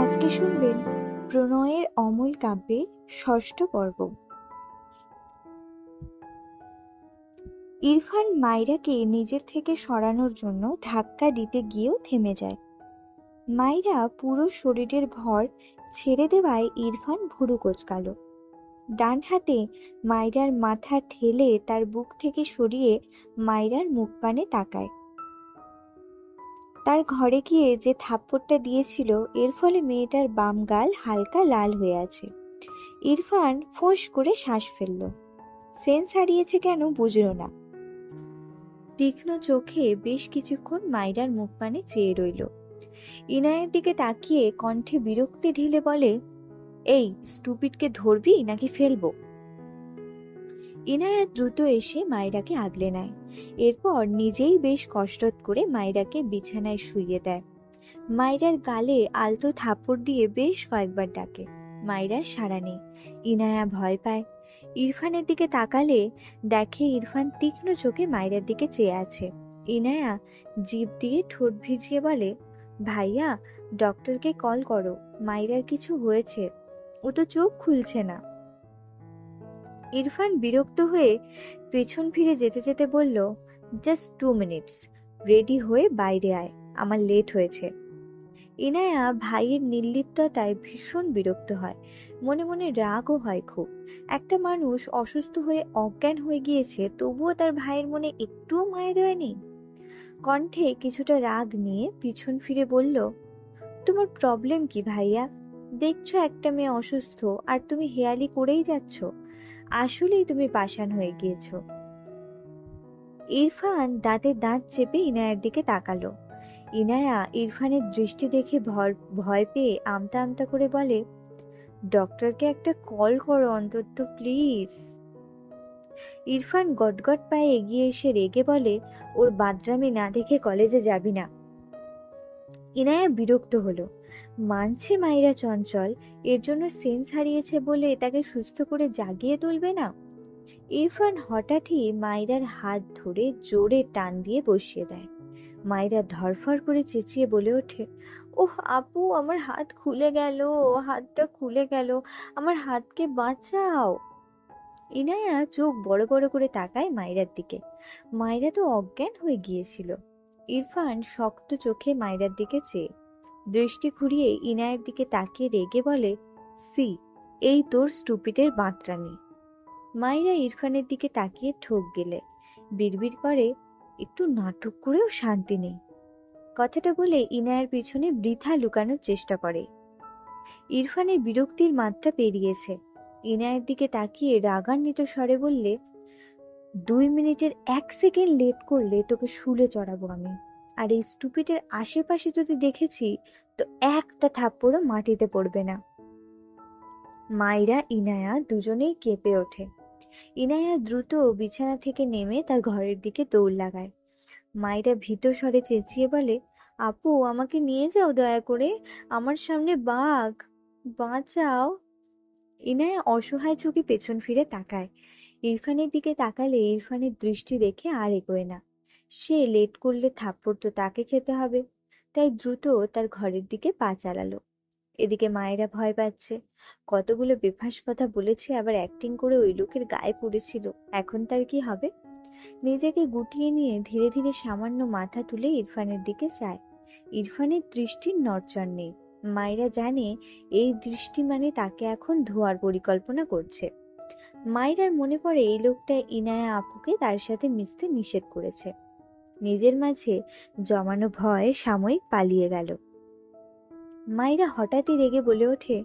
আজকে শুনবেন প্রণয়ের অমল কাব্যের ষষ্ঠ পর্ব। ইরফান মাইরাকে নিজের থেকে সরানোর জন্য ধাক্কা দিতে গিয়েও থেমে যায়। মাইরা পুরো শরীরের ভর ছেড়ে দেওয়ায় ইরফান ভুরু কোঁচকাল। ডান হাতে মাইরার মাথা ঠেলে তার বুক থেকে সরিয়ে মাইরার মুখ পানে তাকায়। তার ঘরে গিয়ে যে থাপ্পড়টা দিয়েছিল এর ফলে মেয়েটার বাম গাল হালকা লাল হয়ে আছে। ইরফান ফোঁস করে শ্বাস ফেলল। সেন্স হারিয়েছে কেন বুঝল না। তীক্ষ্ণ চোখে বেশ কিছুক্ষণ মাইরার মুখ পানে চেয়ে রইল। ইনায়ের দিকে তাকিয়ে কণ্ঠে বিরক্তি ঢেলে বলে, এই স্টুপিডকে ধরবি নাকি ফেলবো? ইনায়া দ্রুত এসে মাইরাকে আগলে নেয়। এরপর নিজেই বেশ কষ্ট করে মাইরাকে বিছানায় শুইয়ে দেয়। মাইরার গালে আলতো থাপ্পড় দিয়ে বেশ কয়েকবার ডাকে। মাইরার সাড়া নেই। ইনায়া ভয় পায়। ইরফানের দিকে তাকালে দেখে ইরফান তীক্ষ্ণ চোখে মাইরার দিকে চেয়ে আছে। ইনায়া জিভ দিয়ে ঠোঁট ভিজিয়ে বলে, ভাইয়া, ডক্টরকে কল করো, মাইরার কিছু হয়েছে, ও তো চোখ খুলছে না। ইরফান বিরক্ত হয়ে পেছন ফিরে যেতে যেতে বলল, জাস্ট 2 মিনিটস, রেডি হয়ে বাইরে আয়, আমার লেট হয়েছে। ইনায়া ভাইয়ের নির্লিপ্ততায় ভীষণ বিরক্ত হয়, মনে মনে রাগও হয় খুব। একটা মানুষ অসুস্থ হয়ে অজ্ঞান হয়ে গিয়েছে, তবুও তার ভাইয়ের মনে একটুও মায়া দেওয়া নেই। কণ্ঠে কিছুটা রাগ নিয়ে পিছন ফিরে বলল, তোমার প্রবলেম কি ভাইয়া? দেখছো একটা মেয়ে অসুস্থ আর তুমি হেয়ালি করেই যাচ্ছ। আসলেই তুমি পাষাণ হয়ে গিয়েছ। ইরফান দাঁতে দাঁত চেপে ইনায়ার দিকে তাকালো। ইনায়া ইরফানের দৃষ্টি দেখে ভয় পেয়ে আমতা আমতা করে বলে, ডক্টরকে একটা কল করো অন্তত প্লিজ। ইরফান গটগট পায়ে এগিয়ে এসে রেগে বলে, ওর বাদরামি না দেখে কলেজে যাবি না। ইনায়া বিরক্ত হলো। মানছে মাইরা চঞ্চল, এর জন্য সেন্স হারিয়েছে বলে তাকে সুস্থ করে জাগিয়ে তুলবে না। ইরফান হঠাৎই মাইরার হাত ধরে জোরে টান দিয়ে বসিয়ে দেয়। মাইরা ধরফর করে চেঁচিয়ে বলে ওঠে, ওহ আপু, আমার হাত খুলে গেল, হাতটা খুলে গেল, আমার হাতকে বাঁচাও। ইনায়া চোখ বড় বড় করে তাকায় মাইরার দিকে। মাইরা তো অজ্ঞান হয়ে গিয়েছিল। ইরফান শক্ত চোখে মাইরার দিকে চেয়ে দৃষ্টি ঘুরিয়ে ইনায়ের দিকে তাকিয়ে রেগে বলে, সি, এই তোর স্টুপিডের বাঁতরামি। মাইরা ইরফানের দিকে তাকিয়ে ঠোক গেলে বিড়বিড় করে, একটু নাটক করেও শান্তি নেই। কথাটা বলে ইনায়ের পিছনে বৃথা লুকানোর চেষ্টা করে। ইরফানের বিরক্তির মাত্রা পেরিয়েছে। ইনায়ের দিকে তাকিয়ে রাগান্বিত স্বরে বললে, 2 মিনিটের 1 সেকেন্ড লেট করলে তোকে শুলে চড়াবো আমি। আর এই স্টুপিডের আশেপাশে যদি দেখেছি তো একটা থাপ্পড়ও মাটিতে পড়বে না। মাইরা ইনায়া দুজনেই কেঁপে ওঠে। ইনায়া দ্রুত বিছানা থেকে নেমে তার ঘরের দিকে দৌড় লাগায়। মাইরা ভীত স্বরে চেঁচিয়ে বলে, আপু, আমাকে নিয়ে যাও দয়া করে, আমার সামনে বাঘ, বাঁচাও। ইনায়া অসহায় চোখে পেছন ফিরে তাকায়। ইরফানের দিকে তাকালে ইরফানের দৃষ্টি দেখে আর এগোয় না। সে লেট করলে থাপ্পড় তো তাকে খেতে হবে, তাই দ্রুত তার ঘরের দিকে পা চালালো। এদিকে মায়েরা ভয় পাচ্ছে। কতগুলো বেফাঁস কথা বলেছে, আবার অ্যাক্টিং করে ওই লোকের গায়ে পড়েছিল। এখন তার কি হবে? নিজেকে গুটিয়ে নিয়ে ধীরে ধীরে সামান্য মাথা তুলে ইরফানের দিকে চায়। ইরফানের দৃষ্টির নড়চড় নেই। মায়েরা জানে এই দৃষ্টি মানে তাকে এখন ধোয়ার পরিকল্পনা করছে। মায়েরার মনে পড়ে এই লোকটা ইনায়া আপুকে তার সাথে মিশতে নিষেধ করেছে। নিজের মাঝে জমানো ভয় সাময়িক পালিয়ে গেল। মায়েরা হঠাৎই রেগে বলে ওঠে,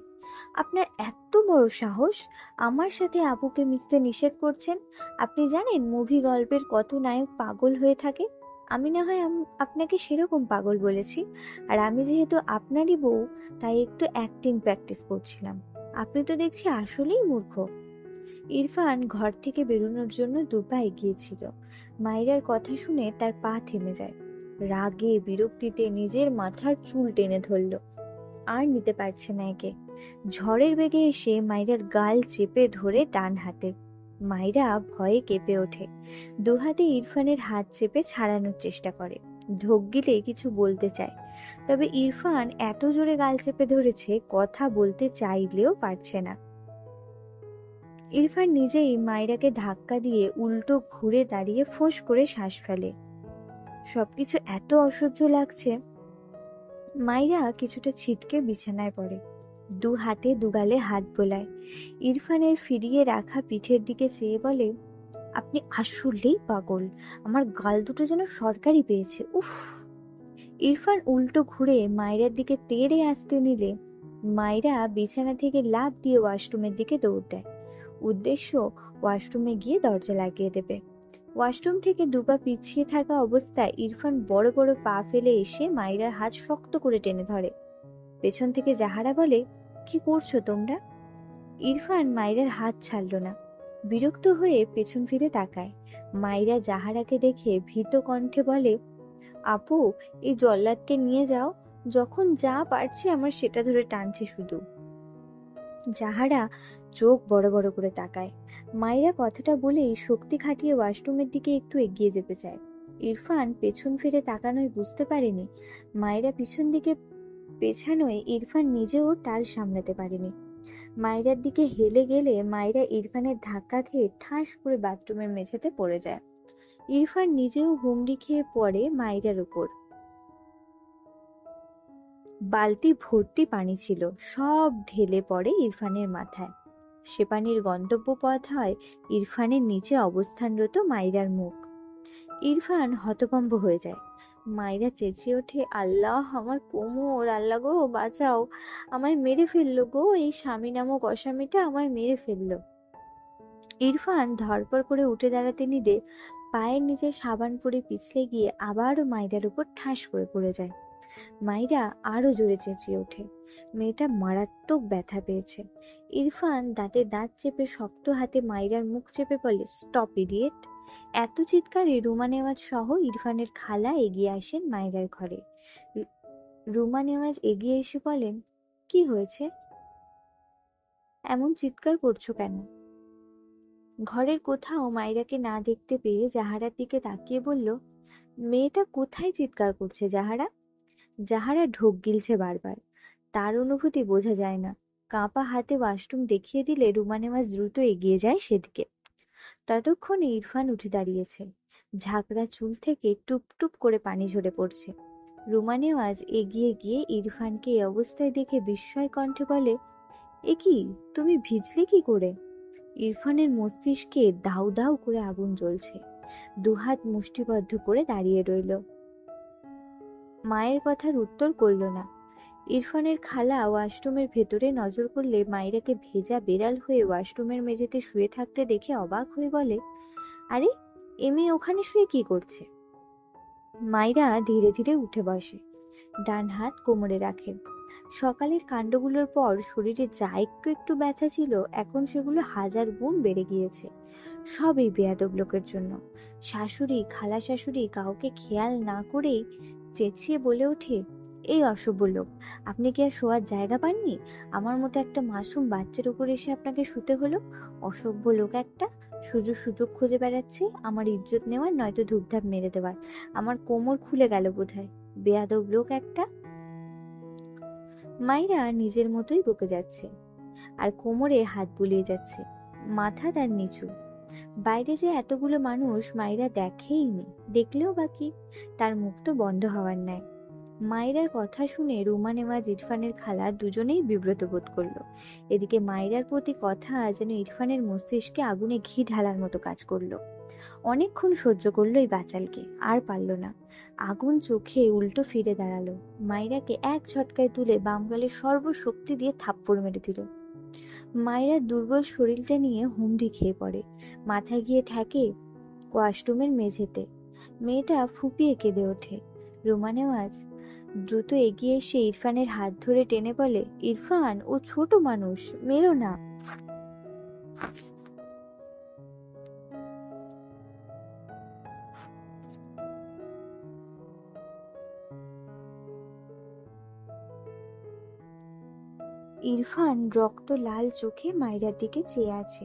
আপনার এত বড় সাহস, আমার সাথে আপুকে মিশতে নিষেধ করছেন? আপনি জানেন মুভি গল্পের কত নায়ক পাগল হয়ে থাকে? আমি না হয় আপনাকে সেরকম পাগল বলেছি, আর আমি যেহেতু আপনারই বউ তাই একটু অ্যাক্টিং প্র্যাকটিস করছিলাম। আপনি তো দেখছি আসলেই মূর্খ। ইরফান ঘর থেকে বেরোনোর জন্য 2 পা এগিয়েছিল। মায়েরার কথা শুনে তার পা থেমে যায়। রাগে বিরক্তিতে নিজের মাথার চুল টেনে ধরল। আর নিতে পারছে না একে। ঝড়ের বেগে এসে মাইরার গাল চেপে ধরে ডান হাতে। মাইরা ভয়ে কেঁপে ওঠে। 2 হাতে ইরফানের হাত চেপে ছাড়ানোর চেষ্টা করে। ঢোক গিলে কিছু বলতে চায়, তবে ইরফান এত জোরে গাল চেপে ধরেছে কথা বলতে চাইলেও পারছে না। ইরফান নিজেই মায়রাকে ধাক্কা দিয়ে উল্টো ঘুরে দাঁড়িয়ে ফোঁস করে শ্বাস ফেলে। সবকিছু এত অসহ্য লাগছে। মায়রা কিছুটা ছিটকে বিছানায় পড়ে, দু হাতে দুগালে হাত বোলায়। ইরফানের ফিরিয়ে রাখা পিঠের দিকে চেয়ে বলে, আপনি আসলেই পাগল, আমার গাল দুটো যেন সরকারি পেয়েছে, উফ। ইরফান উল্টো ঘুরে মায়রার দিকে তেড়ে আসতে নিলে মায়রা বিছানা থেকে লাফ দিয়ে ওয়াশরুমের দিকে দৌড় দেয়। উদ্দেশ্য ওয়াশরুমে গিয়ে দরজা লাগিয়ে দেবে। ওয়াশরুম থেকে দুপা পিছিয়ে থাকা অবস্থায় ইরফান বড় বড় পা ফেলে এসে মায়রার হাত শক্ত করে টেনে ধরে। পেছন থেকে জাহারা বলে, কি করছো তোমরা? ইরফান মায়রার হাত ছাড়ল না, বিরক্ত হয়ে পেছন ফিরে তাকায়। মায়রা জাহারাকে দেখে ভীত কণ্ঠে বলে, আপু, এই জল্লাদকে নিয়ে যাও, যখন যা পারছে আমার সেটা ধরে টানছে শুধু। জাহারা চোখ বড় বড় করে তাকায়। মায়রা কথাটা বলেই শক্তি খাটিয়ে ওয়াশরুমের দিকে একটু এগিয়ে যেতে চায়। ইরফান পেছন ফিরে তাকানোয় বুঝতে পারেনি মায়রা পিছন দিকে পেছানোয় ইরফান নিজেও টাল সামলাতে পারেনি। মায়রার দিকে হেলে গেলে মায়রা ইরফানের ধাক্কা খেয়ে ঠাস করে বাথরুমের মেঝেতে পড়ে যায়। ইরফান নিজেও হুমড়ি খেয়ে পড়ে মায়রার উপর। বালতি ভর্তি পানি ছিল, সব ঢেলে পড়ে ইরফানের মাথায়। সে পানির গন্তব্য পথ হয় ইরফানের নিচে অবস্থানরত মায়রার মুখ। ইরফান হতভম্ব হয়ে যায়। মায়রা চেঁচিয়ে ওঠে, আল্লাহ, আমার কোমর, আল্লাহ গো বাঁচাও, আমায় মেরে ফেললো গো, এই স্বামী নামক অস্বামীটা আমায় মেরে ফেললো। ইরফান ধরপড় করে উঠে দাঁড়াতে নিলে পায়ের নিচে সাবান পরে পিছলে গিয়ে আবারও মায়রার উপর ঠাস করে পড়ে যায়। মায়রা আরো জোরে চেঁচিয়ে ওঠে। মেয়েটা মারাত্মক ব্যথা পেয়েছে। ইরফান দাঁতে দাঁত চেপে শক্ত হাতে মায়রার মুখ চেপে বলে, স্টপ ইডিয়েট। এত চিৎকারে রুমা নেওয়াজ সহ ইরফানের খালা এগিয়ে আসেন মায়রার ঘরে। রুমা নেওয়াজ এগিয়ে এসে বলেন, কি হয়েছে, এমন চিৎকার করছো কেন? ঘরের কোথাও মায়রাকে না দেখতে পেয়ে জাহারার দিকে তাকিয়ে বলল, মেয়েটা কোথায় চিৎকার করছে জাহারা? জাহারা ঢোক গিলছে বারবার, তার অনুভূতি বোঝা যায় না। কাঁপা হাতে ওয়াশরুম দেখিয়ে দিলে রুমা নেওয়াজ দ্রুত এগিয়ে যায় সেদিকে। ততক্ষণে ইরফান উঠে দাঁড়িয়েছে, ঝাঁকড়া চুল থেকে টুপ টুপ করে পানি ঝরে পড়ছে। রুমা নেওয়াজ এগিয়ে গিয়ে ইরফানকে এই অবস্থায় দেখে বিস্ময় কণ্ঠে বলে, এ কি, তুমি ভিজলে কি করে? ইরফানের মস্তিষ্কে দাউ দাউ করে আগুন জ্বলছে, দুহাত মুষ্টিবদ্ধ করে দাঁড়িয়ে রইল। মায়ের কথার উত্তর করল না। ইরফানের খালা ওয়াশরুমের ভেতরে নজর করলে মায়রাকে ভেজা বেড়াল হয়ে ওয়াশরুমের মেঝেতে শুয়ে থাকতে দেখে অবাক হয়ে বলে, আরে, এ মেয়ে ওখানে শুয়ে কি করছে? মায়রা ধীরে ধীরে উঠে বসে, ডান হাত কোমরে রাখে। সকালের কাণ্ডগুলোর পর শরীরে যা একটু একটু ব্যথা ছিল এখন সেগুলো 1000 গুণ বেড়ে গিয়েছে। সব এই বেয়াদব লোকের জন্য। শাশুড়ি, খালা শাশুড়ি কাউকে খেয়াল না করেই চেঁচিয়ে বলে ওঠে, এই অসভ্য লোক, আপনি কি আর শোয়ার জায়গা পাননি? আমার মতো একটা মাসুম বাচ্চার উপর এসে আপনাকে শুতে হলো। অসভ্য লোক একটা, সুযোগ সুযোগ খুঁজে বেড়াচ্ছে আমার ইজ্জত নেওয়ার, নয়তো ধূপধাপ মেরে দেওয়ার। আমার কোমর খুলে গেল বোধহয়, বেয়াদব লোক একটা। মায়রা নিজের মতোই বকে যাচ্ছে আর কোমরে হাত বুলিয়ে যাচ্ছে, মাথা তার নিচু। বাইরে যে এতগুলো মানুষ মায়রা দেখেইনি, দেখলেও বাকি, তার মুখ তো বন্ধ হওয়ার ন্যায়। মায়রার কথা শুনে রুমা নেওয়াজ ইরফানের খালা দুজনেই বিব্রত বোধ করলো। এদিকে মায়রার প্রতি কথা যেন ইরফানের মস্তিষ্কে আগুনে ঘি ঢালার মতো কাজ করলো। অনেকক্ষণ সহ্য করলো এই বাচালকে, আর পারল না। আগুন চোখে উল্টো ফিরে দাঁড়ালো। মায়রাকে এক ঝটকায় তুলে বাম গালে সর্বশক্তি দিয়ে থাপ্পড় মেরে দিল। মায়রার দুর্বল শরীরটা নিয়ে হুমড়ি খেয়ে পড়ে, মাথা গিয়ে ঠেকে ওয়াশরুমের মেঝেতে। মেয়েটা ফুপিয়ে কেঁদে ওঠে। রুমা নেওয়াজ দ্রুত এগিয়ে এসে ইরফানের হাত ধরে টেনে বলে, ইরফান, ও ছোট মানুষ, মেরো না। ইরফান রক্ত লাল চোখে মায়রার দিকে চেয়ে আছে।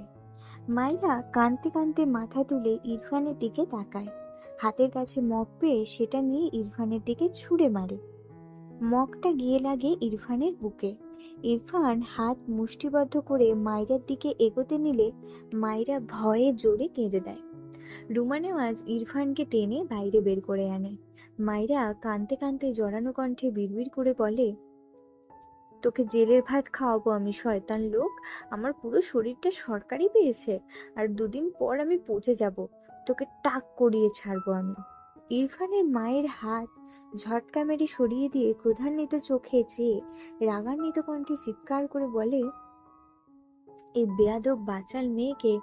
মায়রা কাঁদতে কাঁদতে মাথা তুলে ইরফানের দিকে তাকায়, হাতের কাছে মগ পেয়ে সেটা নিয়ে ইরফানের দিকে ছুঁড়ে মারে। মগটা গিয়ে লাগে ইরফানের বুকে। ইরফান হাত মুষ্টিবদ্ধ করে মাইরার দিকে এগোতে নিলে মাইরা ভয়ে জোরে কেঁদে দেয়। রুমা নেওয়াজ ইরফানকে টেনে বাইরে বের করে আনে। মাইরা কাঁদতে কাঁদতে জড়ানো কণ্ঠে বিড়বিড় করে বলে, তোকে জেলের ভাত খাওয়াবো আমি, শয়তান লোক। আমার পুরো শরীরটা সরকারি পেয়েছে, আর 2 দিন পর আমি পচে যাব। তোকে টাক করিয়ে ছাড়বো আমি। ইরফানের মায়ের হাত ঝটকা মেরে সরিয়ে দিয়ে ক্রোধান্বিত চোখে চেয়ে রাগান্বিত কণ্ঠে চিৎকার করে বলে, এই বেয়াদব বাচাল মেয়েকে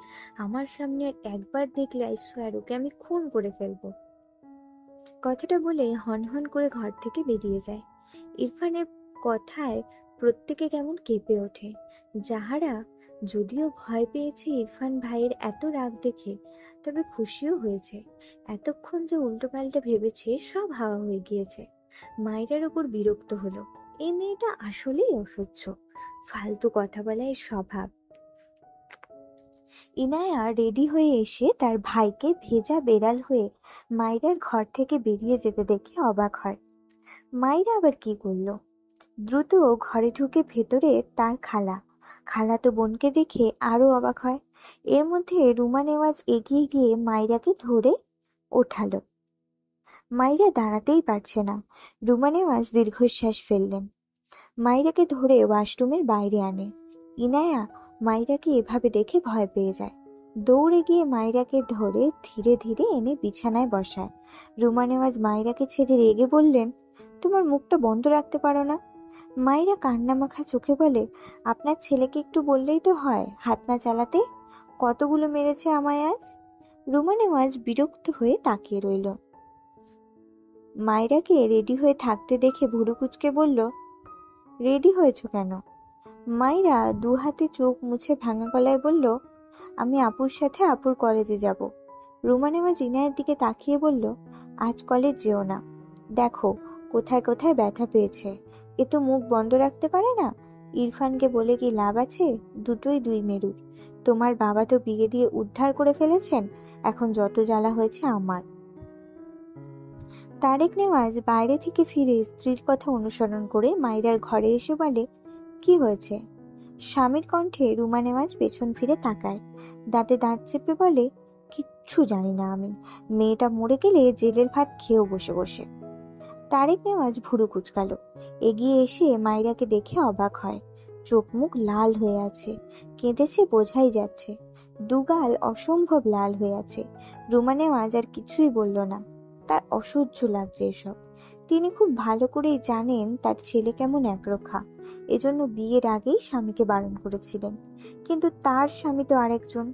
আমার সামনে আর একবার দেখলে আই সোয়ার ওকে আমি খুন করে ফেলবো। কথাটা বলে হনহন করে ঘর থেকে বেরিয়ে যায়। ইরফানের কথায় প্রত্যেকে কেমন কেঁপে ওঠে। যাহারা যদিও ভয় পেয়েছে ইরফান ভাইয়ের এত রাগ দেখে, তবে খুশিও হয়েছে। এতক্ষণ যে উল্টোপাল্টা ভেবেছে সব হাওয়া হয়ে গিয়েছে। মায়েরার ওপর বিরক্ত হলো। এই মেয়েটা আসলেই অসহ্য, ফালতু কথা বলার স্বভাব। ইনায়া রেডি হয়ে এসে তার ভাইকে ভেজা বেড়াল হয়ে মাইরার ঘর থেকে বেরিয়ে যেতে দেখে অবাক হয়। মাইরা আবার কি করলো? দ্রুত ঘরে ঢুকে ভেতরে তার খালাতো বোনকে দেখে আরো অবাক হয়। এর মধ্যে রুমা নেওয়াজ এগিয়ে গিয়ে মাইরাকে ধরে ওঠালো। মাইরা দাঁড়াতেই পারছে না। রুমা নেওয়াজ দীর্ঘশ্বাস ফেললেন। মাইরাকে ধরে ওয়াশরুমের বাইরে আনে। ইনায়া মাইরাকে এভাবে দেখে ভয় পেয়ে যায়। দৌড়ে গিয়ে মাইরাকে ধরে ধীরে ধীরে এনে বিছানায় বসায়। রুমা নেওয়াজ মাইরাকে ছেড়ে রেগে বললেন, তোমার মুখটা বন্ধ রাখতে পারো না? মাইরা কান্নামাখা চোখে বলে, আপনার ছেলেকে একটু বললেই তো হয় হাত না চালাতে। কতগুলো মেরেছে আমায় আজ। রুমা নেওয়াজ বিরক্ত হয়ে তাকিয়ে রইল। মাইরাকে রেডি হয়ে থাকতে দেখে ভুরু কুঁচকে বলল, রেডি হয়েছ কেন? মাইরা 2 হাতে চোখ মুছে ভাঙা গলায় বলল, আমি আপুর সাথে আপুর কলেজে যাব। রুমা নেওয়াজ ইনায়ের দিকে তাকিয়ে বলল, আজ কলেজ যেও না। দেখো কোথায় কোথায় ব্যথা পেয়েছে। এ তো মুখ বন্ধ রাখতে পারে না। ইরফানকে বলে কি লাভ আছে? দুটোই 2 মেরুর। তোমার বাবা তো বিয়ে দিয়ে উদ্ধার করে ফেলেছেন, এখন যত জ্বালা হয়েছে আমার। তারেক নেওয়াজ বাইরে থেকে ফিরে স্ত্রীর কথা অনুসরণ করে মাইরার ঘরে এসে বলে, কি হয়েছে? স্বামীর কণ্ঠে রুমা নেওয়াজ পেছন ফিরে তাকায়। দাঁতে দাঁত চেপে বলে, কিচ্ছু জানি না আমি। মেয়েটা মরে গেলে জেলের ভাত খেয়েও বসে বসে। তারেক নেওয়াজ ভুরু কুচকালো। এগিয়ে এসে মাইরাকে দেখে অবাক হয়। চোখ মুখ লাল হয়ে আছে, কেঁদেছে বোঝাই যাচ্ছে। দুগাল অসম্ভব লাল হয়ে আছে। রুমা নেওয়াজ আর কিছুই বলল না। তার অসহ্য লাগছে এসব। তিনি খুব ভালো করেই জানেন তার ছেলে কেমন একরোখা। এজন্য বিয়ের আগেই স্বামীকে বারণ করেছিলেন। কিন্তু তার স্বামী তো আরেকজন,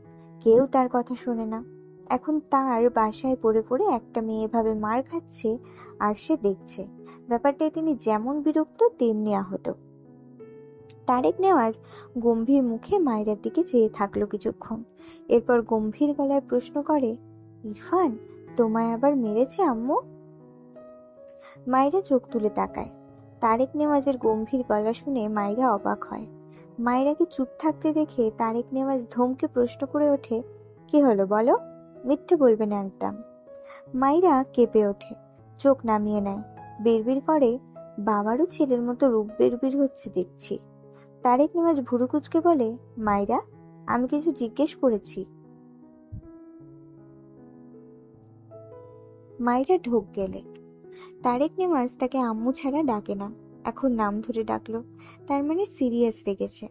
কেউ তার কথা শোনে না। এখন তার বাসায় পড়ে পড়ে একটা মেয়ে এভাবে মার খাচ্ছে আর সে দেখছে। ব্যাপারটায় তিনি যেমন বিরক্ত তেমনি আহত। তারেক নেওয়াজ গম্ভীর মুখে মায়ের দিকে চেয়ে থাকলো কিছুক্ষণ। এরপর গম্ভীর গলায় প্রশ্ন করে, ইরফান তোমায় আবার মেরেছে আম্মু? মাইরা চোখ তুলে তাকায়। তারেক নেওয়াজের গম্ভীর গলা শুনে মাইরা অবাক হয়। মাইরাকে চুপ থাকতে দেখে তারেক নেওয়াজ ধমকে প্রশ্ন করে ওঠে, কি হলো বলো? মিথ্যে বলবে না একদম। মাইরা কেঁপে ওঠে, চোখ নামিয়ে নেয়, বিড়বিড় করে, বাবারও ছেলের মতো রূপ বিড়বিড় হচ্ছে দেখছি। তারেক নেওয়াজ ভুরু কুচকে বলে, মাইরা আমি কিছু জিজ্ঞেস করেছি? মাইরা ঢোক গেলে। তারেক নেওয়াজ তাকে আম্মু ছাড়া ডাকে না, এখন নাম ধরে ডাকলো। তার মানে সিরিয়াস রেগেছে।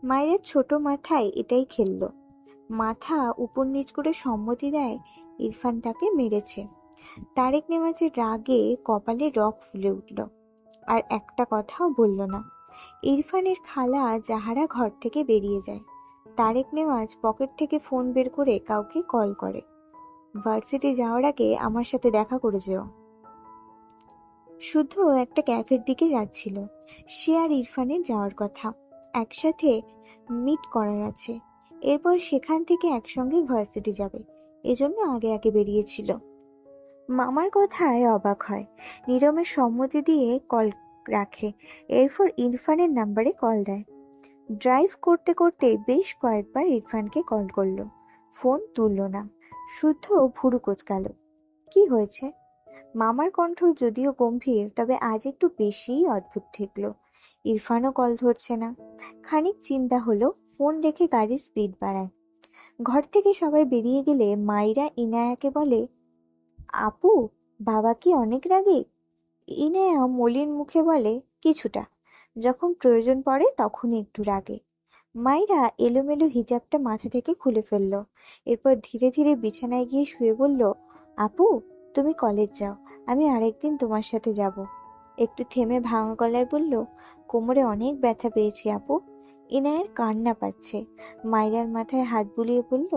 মায়ের ছোট মাথায় এটাই খেললো। মাথা উপর নিচ করে সম্মতি দেয় ইরফান তাকে মেরেছে। তারেক নেওয়াজের রাগে কপালে রগ ফুলে উঠল, আর একটা কথাও বলল না। ইরফানের খালা জাহারা ঘর থেকে বেরিয়ে যায়। তারেক নেওয়াজ পকেট থেকে ফোন বের করে কাউকে কল করে, ভার্সিটি যাওয়ার আগে আমার সাথে দেখা করে যেও। শুদ্ধ একটা ক্যাফের দিকে যাচ্ছিল। সে আর ইরফানের যাওয়ার কথা, একসাথে মিট করার আছে। এরপর সেখান থেকে একসঙ্গে ভার্সিটি যাবে, এজন্য আগে আগে বেরিয়েছিল। মামার কথায় অবাক হয়। নীরমের সম্মতি দিয়ে কল রাখে। এরপর ইরফানের নাম্বারে কল দেয়। ড্রাইভ করতে করতে বেশ কয়েকবার ইরফানকে কল করলো, ফোন তুলল না। শুদ্ধ ভুরু কোচকাল। কি হয়েছে? মামার কণ্ঠ যদিও গম্ভীর, তবে আজ একটু বেশিই অদ্ভুত ঠেকল। ইরফানও কল ধরছে না। খানিক চিন্তা হলো, ফোন রেখে গাড়ির স্পিড বাড়ায়। ঘর থেকে সবাই বেরিয়ে গেলে মাইরা ইনায়াকে বলে, আপু, বাবা কি অনেক রাগে? ইনায়া মলিন মুখে বলে, কিছুটা। যখন প্রয়োজন পড়ে তখনই একটু রাগে। মাইরা এলোমেলো হিজাবটা মাথা থেকে খুলে ফেলল। এরপর ধীরে ধীরে বিছানায় গিয়ে শুয়ে বলল, আপু, তুমি কলেজ যাও, আমি আরেকদিন তোমার সাথে যাব। একটু থেমে ভাঙা গলায় বলল, কোমরে অনেক ব্যথা পেয়েছি আপু। ইনায়ের কান্না পাচ্ছে। মাইরার মাথায় হাত বুলিয়ে বলল,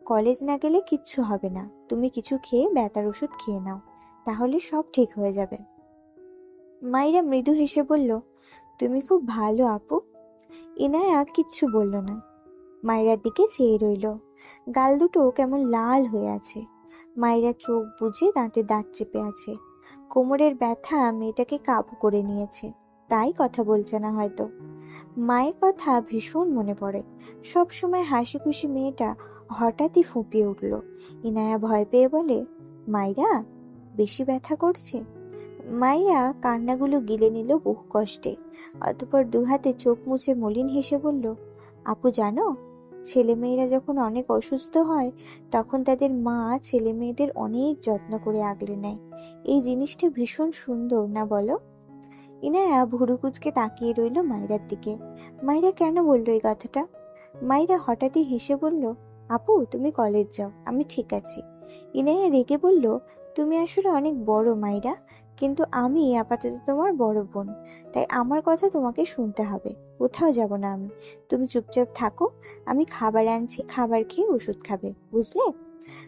কলেজ না গেলে কিচ্ছু হবে না, তুমি কিছু খেয়ে ব্যথার ওষুধ খেয়ে নাও, তাহলে সব ঠিক হয়ে যাবে। মাইরা মৃদু হেসে বলল, তুমি খুব ভালো আপু। ইনায়া কিচ্ছু বলল না, মাইরার দিকে চেয়ে রইল। গাল দুটো কেমন লাল হয়ে আছে। মাইরা চোখ বুজে দাঁতে দাঁত চেপে আছে। কোমরের ব্যথা মেয়েটাকে কাবু করে নিয়েছে, তাই কথা বলছে না হয়তো। মায়ের কথা ভীষণ মনে পড়ে। সব সময় হাসি খুশি মেয়েটা হঠাৎই ফুঁপিয়ে উঠল। ইনায়া ভয় পেয়ে বলে, মাইরা, বেশি ব্যথা করছে? মাইরা কান্নাগুলো গিলে নিল বহু কষ্টে। অতঃপর দুহাতে চোখ মুছে মলিন হেসে বলল, আপু জানো, ছেলে মেয়েরা যখন অনেক অসুস্থ হয় তখন তাদের মা ছেলে মেয়েদের অনেক যত্ন করে আগলে নেয়। এই জিনিসটা ভীষণ সুন্দর না বলো? ইনায়া ভুরু কুঁচকে তাকিয়ে রইল মাইরার দিকে। মাইরা কেন বললো এই কথাটা? মাইরা হঠাৎই হেসে বলল, আপু, তুমি কলেজ যাও, আমি ঠিক আছি। ইনায়া রেগে বলল, তুমি আসলে অনেক বড় মাইরা, কিন্তু আমি আপাতত তোমার বড় বোন, তাই আমার কথা তোমাকে শুনতে হবে। কোথাও যাব না আমি, তুমি চুপচাপ থাকো। আমি খাবার আনছি, খাবার খেয়ে ওষুধ খাবে, বুঝলে?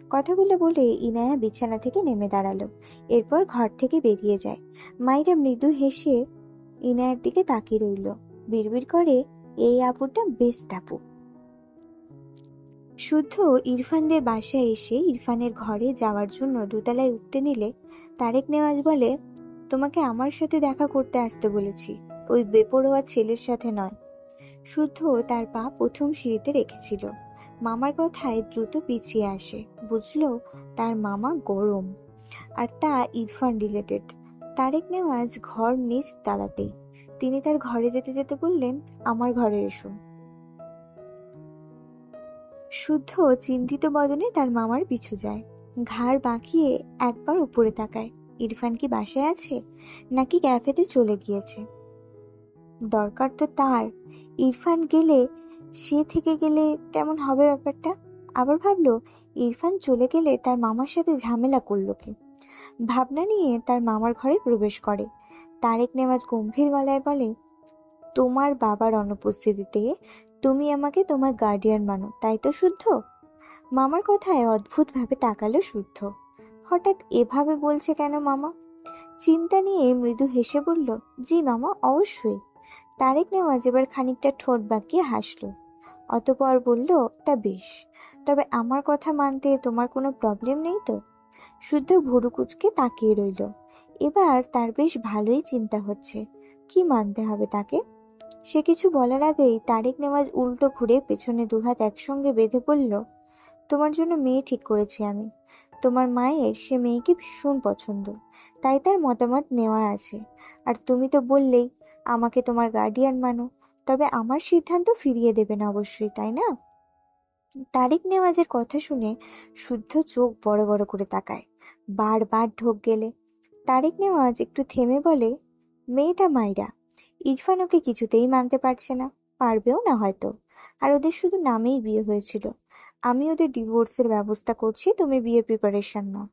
কথাগুলো বলে ইনায়া বিছানা থেকে নেমে দাঁড়ালো। এরপর ঘর থেকে বেরিয়ে যায়। মাইরা মৃদু হেসে ইনায়ার দিকে তাকিয়ে রইল। বিড়বিড় করে, এই আপুটা বেস্ট আপু। শুদ্ধ ইরফানদের বাসায় এসে ইরফানের ঘরে যাওয়ার জন্য দোতলায় উঠতে নিলে তারেক নেওয়াজ বলে, তোমাকে আমার সাথে দেখা করতে আসতে বলেছি, ওই বেপরোয়া ছেলের সাথে নয়। শুদ্ধ তার পা প্রথম সিঁড়িতে রেখেছিল। মামার কথায় দ্রুত পিছিয়ে আসে। বুঝলো তার মামা গরম, আর তা ইরফান রিলেটেড। তারেক নেওয়াজ ঘর নিজ তালাতেই। তিনি তার ঘরে যেতে যেতে বললেন, আমার ঘরে এসো। শুদ্ধ চিন্তিত বদনে তার মামার পিছু যায়। ঘাড় বাঁকিয়ে একবার উপরে তাকায়। ইরফান কি বাসায় আছে, নাকি ক্যাফেতে চলে গিয়েছে? দরকার তো তার। ইরফান গেলে, সে থেকে গেলে কেমন হবে ব্যাপারটা? আবার ভাবলো, ইরফান চলে গেলে তার মামার সাথে ঝামেলা করলো কি? ভাবনা নিয়ে তার মামার ঘরে প্রবেশ করে। তারেক নেওয়াজ গম্ভীর গলায় বলে, তোমার বাবার অনুপস্থিতিতে তুমি আমাকে তোমার গার্ডিয়ান মানো, তাই তো শুদ্ধ? মামার কথায় অদ্ভুতভাবে তাকালো শুদ্ধ। হঠাৎ এভাবে বলছে কেন মামা? চিন্তা নিয়ে মৃদু হেসে বলল, জি মামা, অবশ্যই। তারেক নেওয়াজ এবার খানিকটা ঠোঁট বাঁকিয়ে হাসল। অতঃপর বলল, তা বেশ, তবে আমার কথা মানতে তোমার কোনো প্রবলেম নেই তো? শুদ্ধ ভুরু কুঁচকে তাকিয়ে রইল। এবার তার বেশ ভালোই চিন্তা হচ্ছে, কি মানতে হবে তাকে। সে কিছু বলার আগেই তারেক নেওয়াজ উল্টো ঘুরে পেছনে দুহাত একসঙ্গে বেঁধে বলল, তোমার জন্য মেয়ে ঠিক করেছি আমি। তোমার মায়ের সে মেয়েকে ভীষণ পছন্দ, তাই তার মতামত নেওয়ার আছে। আর তুমি তো বললেই আমাকে তোমার গার্ডিয়ান মানো, তবে আমার সিদ্ধান্ত ফিরিয়ে দেবে না অবশ্যই, তাই না? তারেক নেওয়াজের কথা শুনে শুদ্ধ চোখ বড় বড় করে তাকায়। বারবার ঢোক গেলে তারেক নেওয়াজ একটু থেমে বলে, মেয়েটা মাইরা, ইরফান ওকে কিছুতেই মানতে পারছে না, পারবেও না হয়তো। আর ওদের শুধু নামেই বিয়ে হয়েছিল। আমি ওদের ডিভোর্সের ব্যবস্থা করছি, তুমি বিয়ের প্রিপারেশন নাও।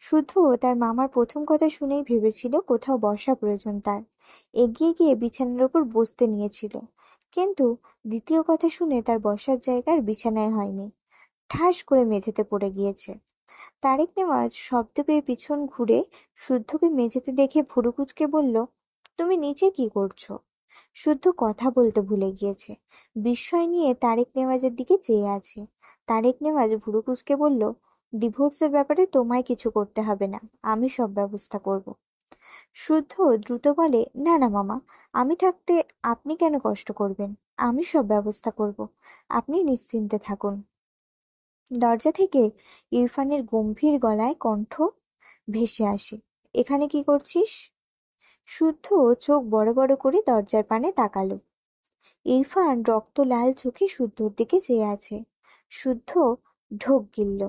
শুধু তার মামার প্রথম কথা শুনেই ভেবেছিল কোথাও বসা প্রয়োজন তার। এগিয়ে গিয়ে বিছানার উপর বসতে নিয়েছিল, কিন্তু দ্বিতীয় কথা শুনে তার বসার জায়গার বিছানায় হয়নি, ঠাস করে মেঝেতে পড়ে গিয়েছে। তারেক নেওয়াজ শব্দ পেয়ে পিছন ঘুরে শুদ্ধকে মেঝেতে দেখে ভুরু কুঁচকে বলল, তুমি নিচে কি করছো? শুদ্ধ কথা বলতে ভুলে গিয়েছে। বিস্ময় নিয়ে তারেক নেওয়াজের দিকে চেয়ে আছে। তারেক নেওয়াজ ভুরু কুঁচকে বলল, ডিভোর্সের ব্যাপারে তোমায় কিছু করতে হবে না, আমি সব ব্যবস্থা করব। শুদ্ধ দ্রুত বলে, না না মামা, আমি থাকতে আপনি কেন কষ্ট করবেন? আমি সব ব্যবস্থা করব, আপনি নিশ্চিন্তে থাকুন। দরজা থেকে ইরফানের গম্ভীর গলায় কণ্ঠ ভেসে আসে, এখানে কি করছিস? শুদ্ধ চোখ বড় বড় করে দরজার পানে তাকালো। ইরফান রক্ত লাল চোখে শুদ্ধর দিকে চেয়ে আছে। শুদ্ধ ঢোক গিলল।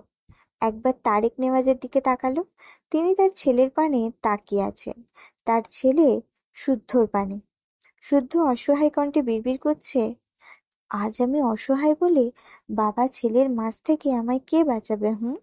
একবার তারেক নেওয়াজের দিকে তাকালো। তিনি তার ছেলের পানে তাকিয়ে আছেন, তার ছেলে শুদ্ধর পানে। শুদ্ধ অসহায় কণ্ঠে বিড়বিড় করছে, আজ আমি অসহায় বলে বাবা ছেলের মাঝ থেকে আমায় কে বাঁচাবে? হুম?